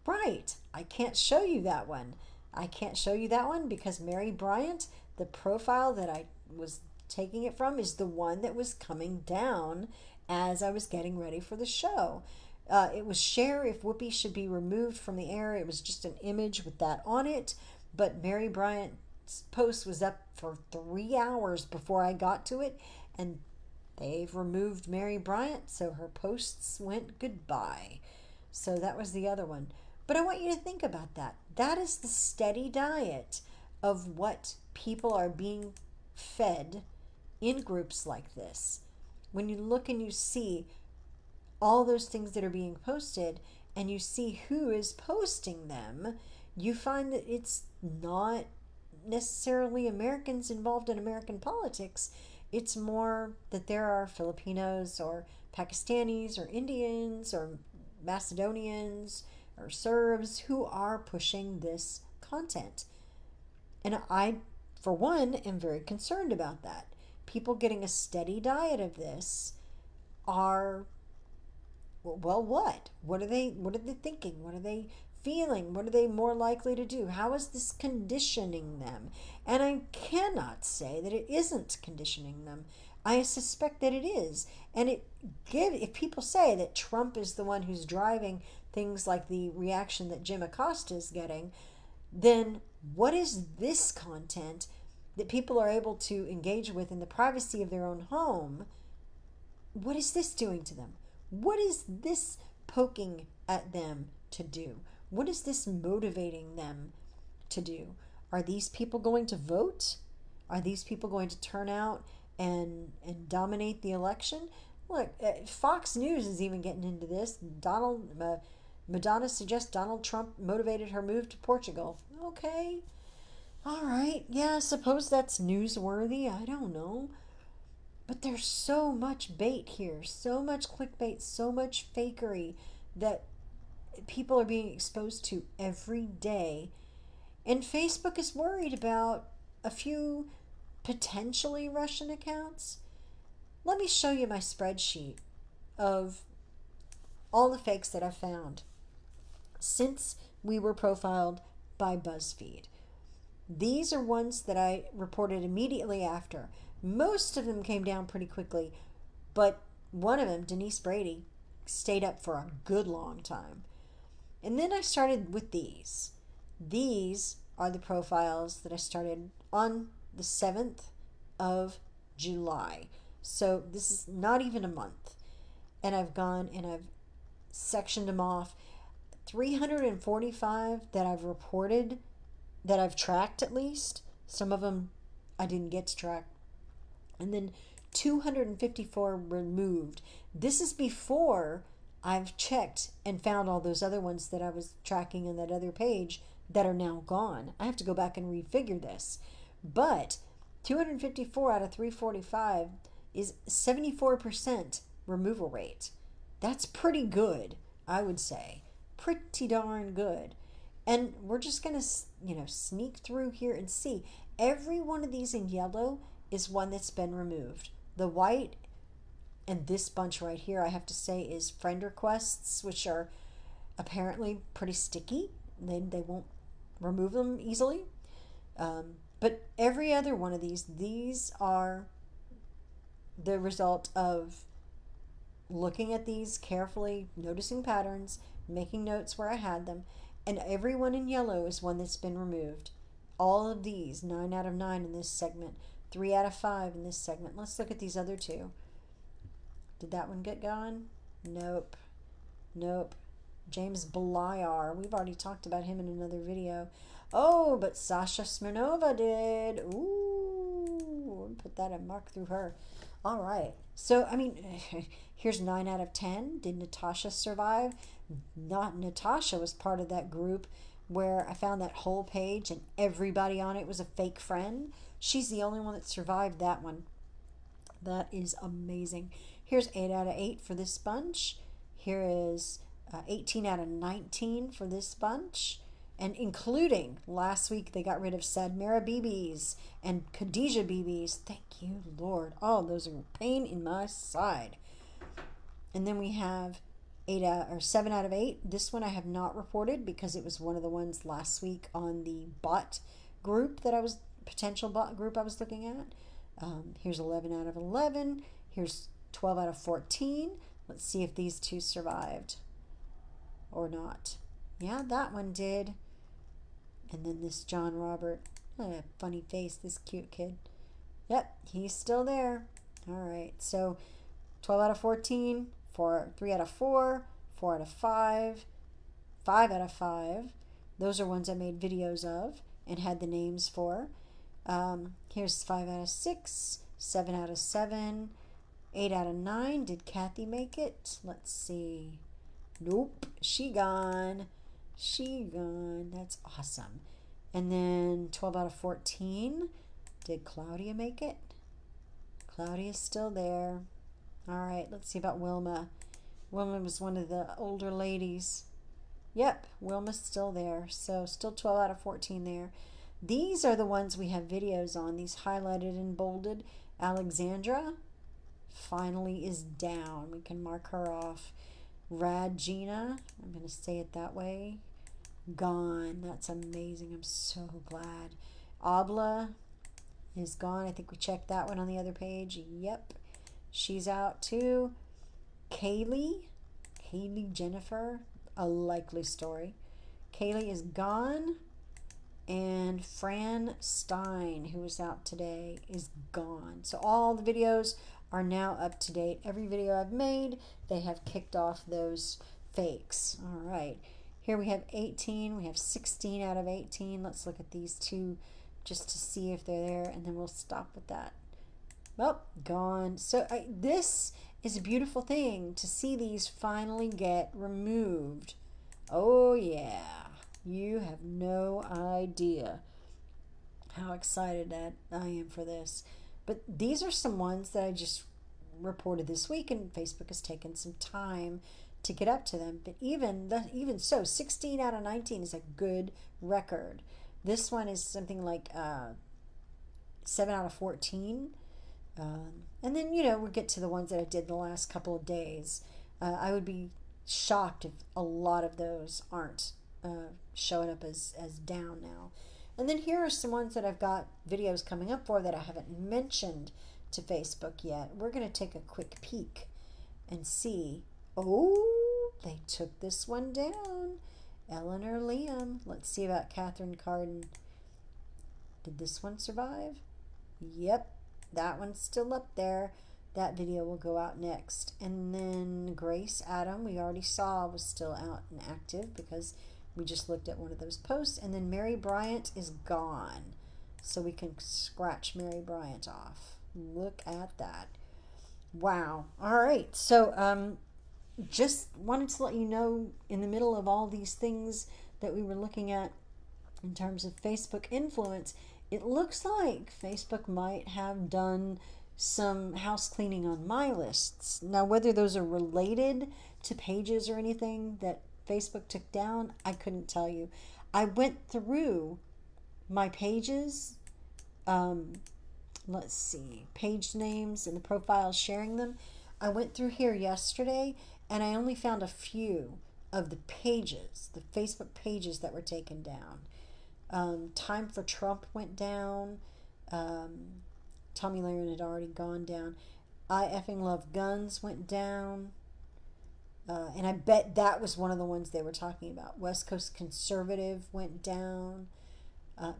right. I can't show you that one. I can't show you that one because Mary Bryant, the profile that I was taking it from, is the one that was coming down as I was getting ready for the show. It was share if Whoopi should be removed from the air. It was just an image with that on it. But Mary Bryant's post was up for 3 hours before I got to it. And they've removed Mary Bryant, so her posts went goodbye. So that was the other one. But I want you to think about that. That is the steady diet of what people are being fed in groups like this. When you look and you see all those things that are being posted and you see who is posting them, you find that it's not necessarily Americans involved in American politics. It's more that there are Filipinos or Pakistanis or Indians or Macedonians or Serbs who are pushing this content. And I, for one, am very concerned about that. People getting a steady diet of this are, well, what are they thinking? What are they feeling? What are they more likely to do? How is this conditioning them? And I cannot say that it isn't conditioning them. I suspect that it is. And if people say that Trump is the one who's driving things like the reaction that Jim Acosta is getting, then what is this content that people are able to engage with in the privacy of their own home? What is this doing to them? What is this poking at them to do? What is this motivating them to do? Are these people going to vote? Are these people going to turn out and dominate the election? Look, Fox News is even getting into this. Madonna suggests Donald Trump motivated her move to Portugal. Okay. All right. Yeah, suppose that's newsworthy. I don't know. But there's so much bait here, so much clickbait, so much fakery that people are being exposed to every day. And Facebook is worried about a few potentially Russian accounts. Let me show you my spreadsheet of all the fakes that I've found since we were profiled by BuzzFeed. These are ones that I reported immediately after. Most of them came down pretty quickly, but one of them, Denise Brady, stayed up for a good long time. And then I started with these. These are the profiles that I started on the 7th of July. So this is not even a month. And I've gone and I've sectioned them off. 345 that I've reported, that I've tracked at least. Some of them I didn't get to track. And then 254 removed. This is before I've checked and found all those other ones that I was tracking in that other page that are now gone. I have to go back and refigure this. But 254 out of 345 is 74% removal rate. That's pretty good, I would say. Pretty darn good. And we're just going to, sneak through here and see. Every one of these in yellow is one that's been removed. The white and this bunch right here, I have to say, is friend requests, which are apparently pretty sticky. They won't remove them easily. But every other one of these are the result of looking at these carefully, noticing patterns, making notes where I had them, and every one in yellow is one that's been removed. All of these, 9 out of 9 in this segment, 3 out of 5 in this segment. Let's look at these other two. Did that one get gone? Nope. James Blyar. We've already talked about him in another video. Oh, but Sasha Smirnova did. Ooh, put that and mark through her. All right. So, here's 9 out of 10. Did Natasha survive? Not Natasha was part of that group where I found that whole page and everybody on it was a fake friend. She's the only one that survived that one. That is amazing. Here's 8 out of 8 for this bunch. Here is 18 out of 19 for this bunch. And including last week, they got rid of Sadmira BBs and Khadijah BBs. Thank you, Lord. Oh, those are a pain in my side. And then we have 7 out of 8. This one I have not reported because it was one of the ones last week on the bot group potential bot group I was looking at. Here's 11 out of 11. Here's 12 out of 14. Let's see if these two survived or not. Yeah, that one did. And then this John Robert. Funny face, this cute kid. Yep, he's still there. All right, so 12 out of 14, 3 out of 4, 4 out of 5, 5 out of 5. Those are ones I made videos of and had the names for. Here's 5 out of 6, 7 out of 7, 8 out of 9. Did Kathy make it? Let's see. Nope, she gone. That's awesome. And then 12 out of 14. Did Claudia make it? Claudia's still there. All right, let's see about Wilma. Wilma was one of the older ladies. Yep, Wilma's still there. So still 12 out of 14 there. These are the ones we have videos on. These highlighted and bolded. Alexandra finally is down. We can mark her off. Rad Gina, I'm going to say it that way. Gone. That's amazing. I'm so glad. Abla is gone. I think we checked that one on the other page. Yep. She's out too. Kaylee Jennifer, a likely story. Kaylee is gone. And Fran Stein, who was out today, is gone. So all the videos are now up to date. Every video I've made, they have kicked off those fakes. All right. Here we have 18. We have 16 out of 18. Let's look at these two just to see if they're there, and then we'll stop with that. Well, gone. So this is a beautiful thing to see these finally get removed. Oh, yeah. You have no idea how excited that I am for this. But these are some ones that I just reported this week, and Facebook has taken some time to get up to them. But even so, 16 out of 19 is a good record. This one is something like 7 out of 14. And then, we'll get to the ones that I did the last couple of days. I would be shocked if a lot of those aren't showing up as down now. And then here are some ones that I've got videos coming up for that I haven't mentioned to Facebook yet. We're going to take a quick peek and see. Oh, they took this one down. Eleanor Liam. Let's see about Catherine Carden. Did this one survive? Yep, that one's still up there. That video will go out next. And then Grace Adam, we already saw, was still out and active because we just looked at one of those posts. And then Mary Bryant is gone. So we can scratch Mary Bryant off. Look at that. Wow. All right. So just wanted to let you know, in the middle of all these things that we were looking at in terms of Facebook influence, it looks like Facebook might have done some house cleaning on my lists. Now, whether those are related to pages or anything that Facebook took down, I couldn't tell you. I went through my pages, let's see, page names and the profiles sharing them. I went through here yesterday and I only found a few of the pages, the Facebook pages that were taken down. Time for Trump went down. Tommy Lahren had already gone down. I effing love guns went down. And I bet that was one of the ones they were talking about. West Coast Conservative went down.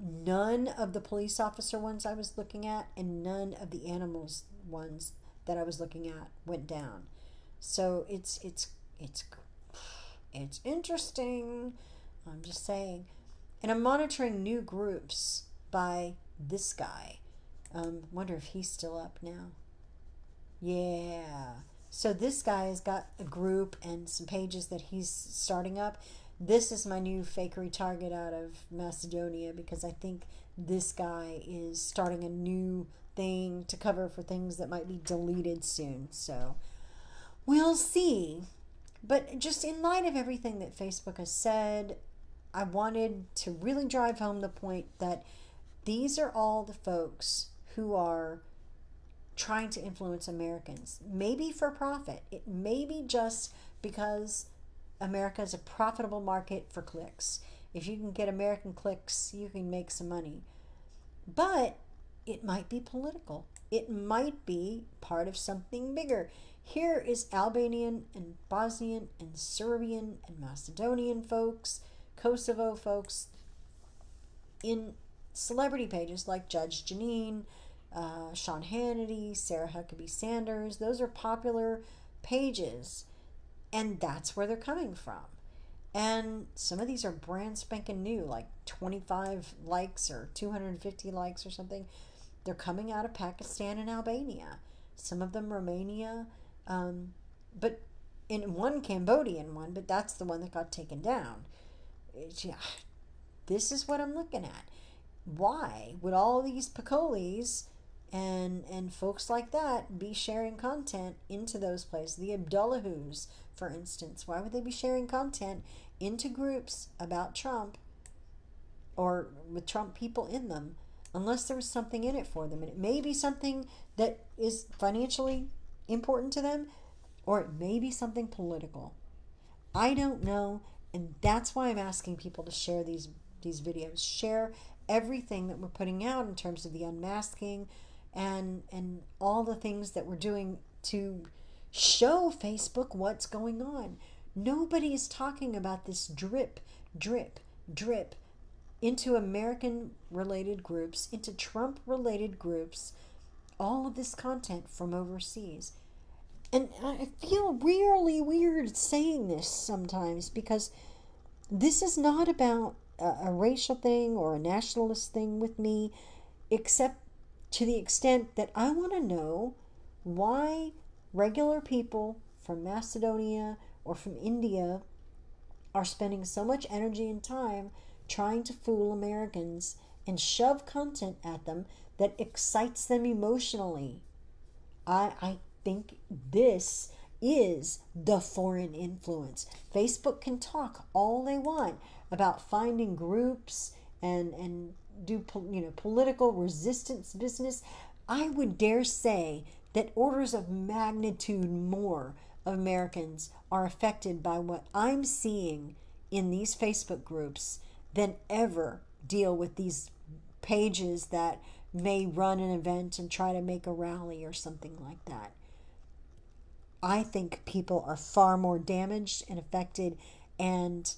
None of the police officer ones I was looking at and none of the animals ones that I was looking at went down. So it's interesting. I'm just saying. And I'm monitoring new groups by this guy. Wonder if he's still up now. Yeah. So this guy has got a group and some pages that he's starting up. This is my new fakery target out of Macedonia because I think this guy is starting a new thing to cover for things that might be deleted soon. So we'll see. But just in light of everything that Facebook has said, I wanted to really drive home the point that these are all the folks who are trying to influence Americans, maybe for profit. It may be just because America is a profitable market for clicks. If you can get American clicks, you can make some money. But it might be political. It might be part of something bigger. Here is Albanian and Bosnian and Serbian and Macedonian folks, Kosovo folks, in celebrity pages like Judge Janine, Sean Hannity, Sarah Huckabee Sanders. Those are popular pages, and that's where they're coming from. And some of these are brand spanking new, like 25 likes or 250 likes or something. They're coming out of Pakistan and Albania. Some of them Romania, but in one Cambodian one, but that's the one that got taken down. This is what I'm looking at. Why would all these Picolis and folks like that be sharing content into those places. The Abdullahus, for instance, why would they be sharing content into groups about Trump or with Trump people in them unless there was something in it for them? And it may be something that is financially important to them, or it may be something political. I don't know, and that's why I'm asking people to share these videos. Share everything that we're putting out in terms of the unmasking and all the things that we're doing to show Facebook what's going on. Nobody is talking about this drip, drip, drip into American related groups, into Trump related groups, all of this content from overseas. And I feel really weird saying this sometimes because this is not about a racial thing or a nationalist thing with me, except to the extent that I want to know why regular people from Macedonia or from India are spending so much energy and time trying to fool Americans and shove content at them that excites them emotionally. I think this is the foreign influence. Facebook can talk all they want about finding groups and do political resistance business. I would dare say that orders of magnitude more of Americans are affected by what I'm seeing in these Facebook groups than ever deal with these pages that may run an event and try to make a rally or something like that. I think people are far more damaged and affected and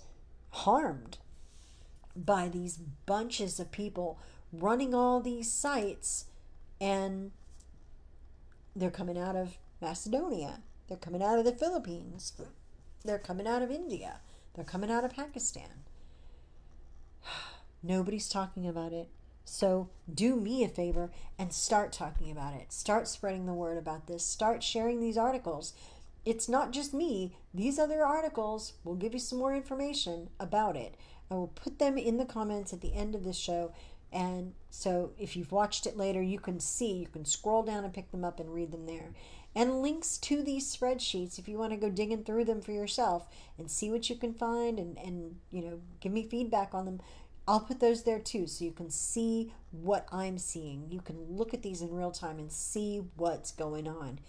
harmed by these bunches of people running all these sites, and they're coming out of Macedonia, they're coming out of the Philippines, they're coming out of India, they're coming out of Pakistan. Nobody's talking about it. So do me a favor and start talking about it. Start spreading the word about this. Start sharing these articles. It's not just me. These other articles will give you some more information about it. I will put them in the comments at the end of this show. And so if you've watched it later, you can scroll down and pick them up and read them there. And links to these spreadsheets if you want to go digging through them for yourself and see what you can find and give me feedback on them. I'll put those there too, so you can see what I'm seeing. You can look at these in real time and see what's going on.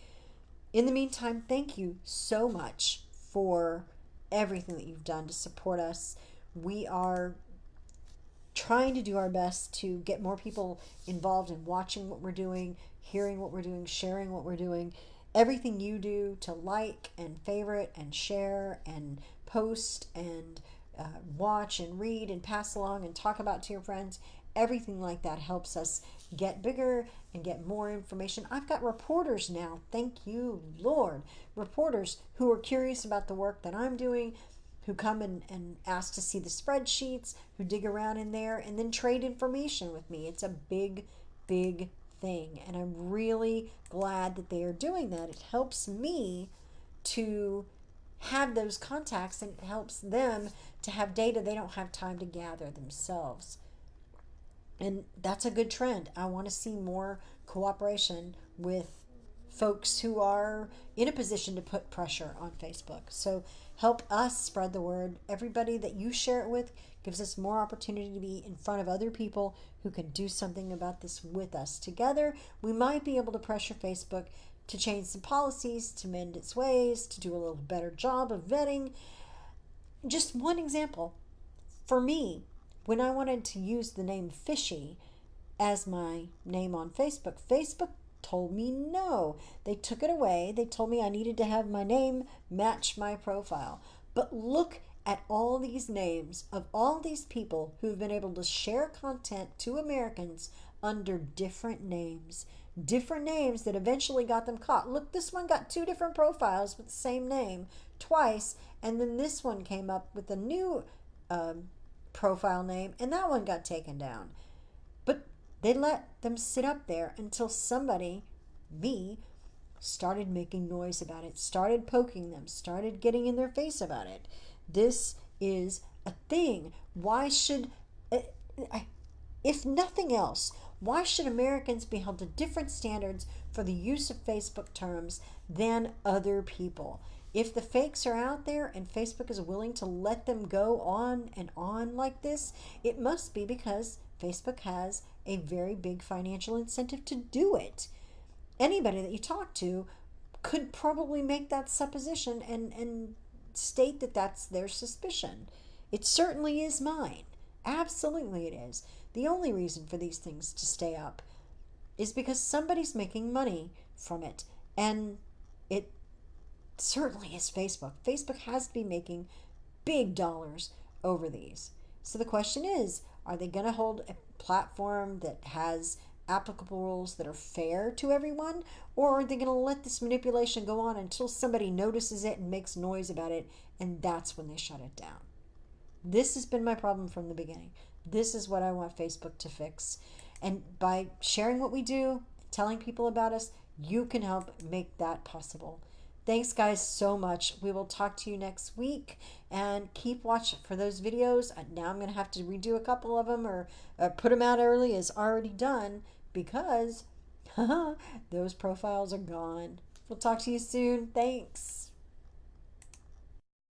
In the meantime, thank you so much for everything that you've done to support us. We are trying to do our best to get more people involved in watching what we're doing, hearing what we're doing, sharing what we're doing. Everything you do to like and favorite and share and post and watch and read and pass along and talk about to your friends, everything like that helps us get bigger and get more information. I've got reporters now, thank you Lord, reporters who are curious about the work that I'm doing, who come and ask to see the spreadsheets, who dig around in there and then trade information with me. It's a big thing, and I'm really glad that they are doing that. It helps me to have those contacts, and it helps them to have data they don't have time to gather themselves. And that's a good trend. I want to see more cooperation with folks who are in a position to put pressure on Facebook. So help us spread the word. Everybody that you share it with gives us more opportunity to be in front of other people who can do something about this with us. Together, we might be able to pressure Facebook to change some policies, to mend its ways, to do a little better job of vetting. Just one example. For me, when I wanted to use the name Fishy as my name on Facebook, Facebook told me no. They took it away. They told me I needed to have my name match my profile. But look at all these names of all these people who've been able to share content to Americans under different names that eventually got them caught. Look, this one got 2 different profiles with the same name twice, and then this one came up with a new profile name, and that one got taken down. But they let them sit up there until somebody, me, started making noise about it, started poking them, started getting in their face about it. This is a thing. Why should, if nothing else, Why should Americans be held to different standards for the use of Facebook terms than other people? If the fakes are out there and Facebook is willing to let them go on and on like this, it must be because Facebook has a very big financial incentive to do it. Anybody that you talk to could probably make that supposition and state that that's their suspicion. It certainly is mine. Absolutely it is. The only reason for these things to stay up is because somebody's making money from it. And it certainly is Facebook. Facebook has to be making big dollars over these. So the question is, are they going to hold a platform that has applicable rules that are fair to everyone? Or are they going to let this manipulation go on until somebody notices it and makes noise about it, and that's when they shut it down? This has been my problem from the beginning. This is what I want Facebook to fix. And by sharing what we do, telling people about us, you can help make that possible. Thanks, guys, so much. We will talk to you next week, and keep watching for those videos. Now I'm going to have to redo a couple of them, or put them out early as already done, because those profiles are gone. We'll talk to you soon. Thanks.